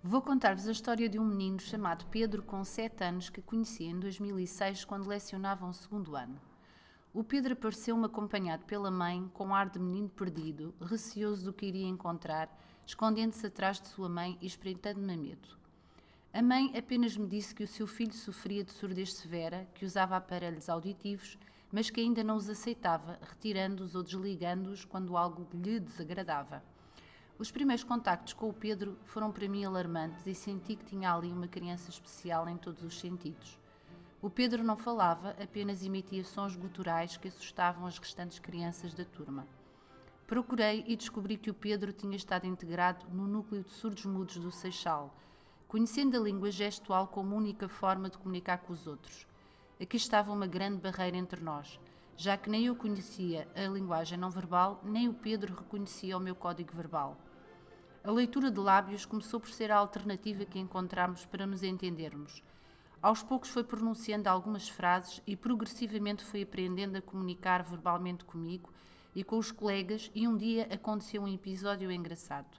Vou contar-vos a história de um menino chamado Pedro, com 7 anos, que conheci em 2006 quando lecionava um segundo ano. O Pedro apareceu-me acompanhado pela mãe, com ar de menino perdido, receoso do que iria encontrar, escondendo-se atrás de sua mãe e espreitando-me a medo. A mãe apenas me disse que o seu filho sofria de surdez severa, que usava aparelhos auditivos, mas que ainda não os aceitava, retirando-os ou desligando-os quando algo lhe desagradava. Os primeiros contactos com o Pedro foram para mim alarmantes e senti que tinha ali uma criança especial em todos os sentidos. O Pedro não falava, apenas emitia sons guturais que assustavam as restantes crianças da turma. Procurei e descobri que o Pedro tinha estado integrado no núcleo de surdos-mudos do Seixal, conhecendo a língua gestual como única forma de comunicar com os outros. Aqui estava uma grande barreira entre nós, já que nem eu conhecia a linguagem não verbal, nem o Pedro reconhecia o meu código verbal. A leitura de lábios começou por ser a alternativa que encontramos para nos entendermos. Aos poucos foi pronunciando algumas frases e progressivamente foi aprendendo a comunicar verbalmente comigo e com os colegas, e um dia aconteceu um episódio engraçado.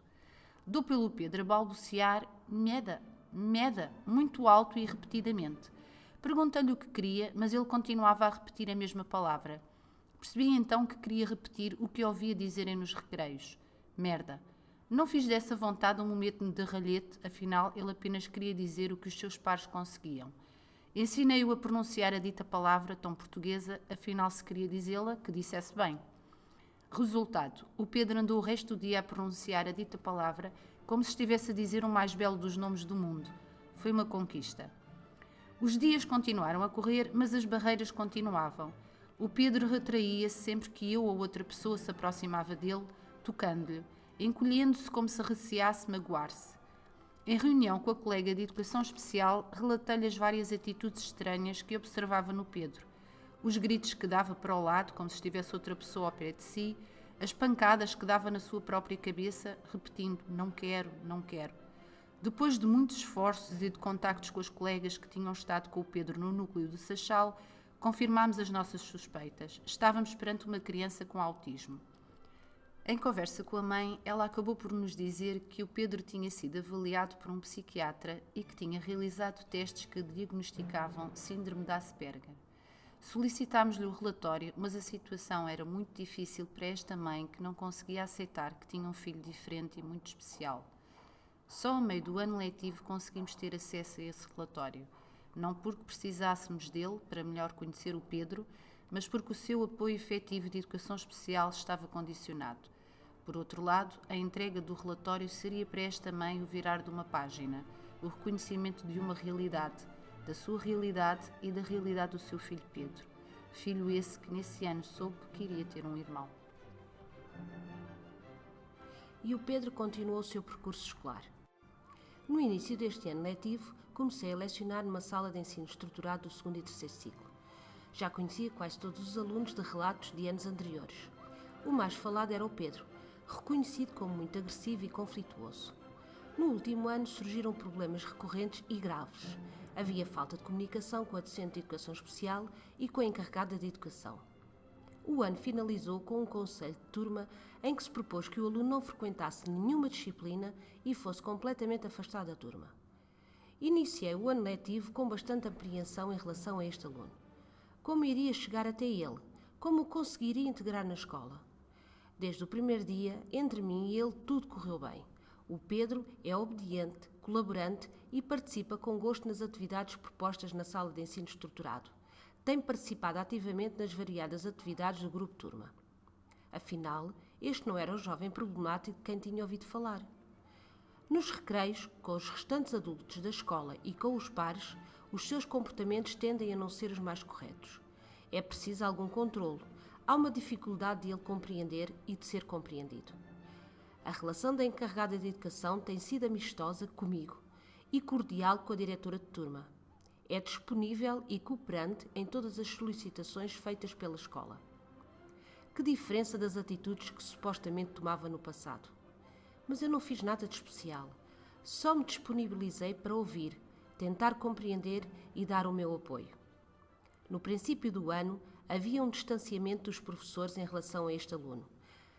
Dou pelo Pedro a balbuciar "meda, meda", muito alto e repetidamente. Perguntei-lhe o que queria, mas ele continuava a repetir a mesma palavra. Percebi então que queria repetir o que ouvia dizerem nos recreios: merda. Não fiz dessa vontade um momento de ralhete, afinal ele apenas queria dizer o que os seus pares conseguiam. Ensinei-o a pronunciar a dita palavra tão portuguesa, afinal se queria dizê-la, que dissesse bem. Resultado: o Pedro andou o resto do dia a pronunciar a dita palavra como se estivesse a dizer o mais belo dos nomes do mundo. Foi uma conquista. Os dias continuaram a correr, mas as barreiras continuavam. O Pedro retraía-se sempre que eu ou outra pessoa se aproximava dele, tocando-lhe, encolhendo-se como se receasse magoar-se. Em reunião com a colega de educação especial, relatei-lhe as várias atitudes estranhas que observava no Pedro. Os gritos que dava para o lado, como se estivesse outra pessoa ao pé de si, as pancadas que dava na sua própria cabeça, repetindo "não quero, não quero". Depois de muitos esforços e de contactos com os colegas que tinham estado com o Pedro no núcleo do Seixal, confirmámos as nossas suspeitas. Estávamos perante uma criança com autismo. Em conversa com a mãe, ela acabou por nos dizer que o Pedro tinha sido avaliado por um psiquiatra e que tinha realizado testes que diagnosticavam síndrome de Asperger. Solicitámos-lhe o relatório, mas a situação era muito difícil para esta mãe, que não conseguia aceitar que tinha um filho diferente e muito especial. Só a meio do ano letivo conseguimos ter acesso a esse relatório, não porque precisássemos dele para melhor conhecer o Pedro, mas porque o seu apoio efetivo de educação especial estava condicionado. Por outro lado, a entrega do relatório seria para esta mãe o virar de uma página, o reconhecimento de uma realidade, da sua realidade e da realidade do seu filho Pedro. Filho esse que nesse ano soube que iria ter um irmão. E o Pedro continuou o seu percurso escolar. No início deste ano letivo, comecei a lecionar numa sala de ensino estruturado do 2º e 3º ciclo. Já conhecia quase todos os alunos de relatos de anos anteriores. O mais falado era o Pedro, reconhecido como muito agressivo e conflituoso. No último ano surgiram problemas recorrentes e graves. Havia falta de comunicação com a docente de educação especial e com a encarregada de educação. O ano finalizou com um conselho de turma em que se propôs que o aluno não frequentasse nenhuma disciplina e fosse completamente afastado da turma. Iniciei o ano letivo com bastante apreensão em relação a este aluno. Como iria chegar até ele? Como o conseguiria integrar na escola? Desde o primeiro dia, entre mim e ele, tudo correu bem. O Pedro é obediente, colaborante e participa com gosto nas atividades propostas na sala de ensino estruturado. Tem participado ativamente nas variadas atividades do grupo turma. Afinal, este não era o jovem problemático de quem tinha ouvido falar. Nos recreios, com os restantes adultos da escola e com os pares, os seus comportamentos tendem a não ser os mais corretos. É preciso algum controlo. Há uma dificuldade de ele compreender e de ser compreendido. A relação da encarregada de educação tem sido amistosa comigo e cordial com a diretora de turma. É disponível e cooperante em todas as solicitações feitas pela escola. Que diferença das atitudes que supostamente tomava no passado. Mas eu não fiz nada de especial. Só me disponibilizei para ouvir, tentar compreender e dar o meu apoio. No princípio do ano, havia um distanciamento dos professores em relação a este aluno.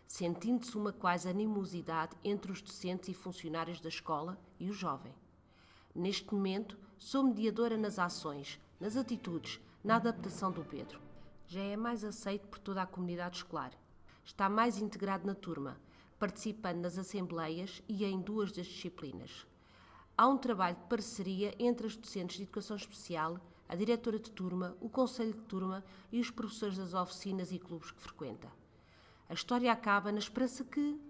sentindo-se uma quase animosidade entre os docentes e funcionários da escola e o jovem. Neste momento, sou mediadora nas ações, nas atitudes, na adaptação do Pedro. Já é mais aceito por toda a comunidade escolar. Está mais integrado na turma, participando nas assembleias e em 2 das disciplinas. Há um trabalho de parceria entre as docentes de Educação Especial, a diretora de turma, o conselho de turma e os professores das oficinas e clubes que frequenta. A história acaba na esperança que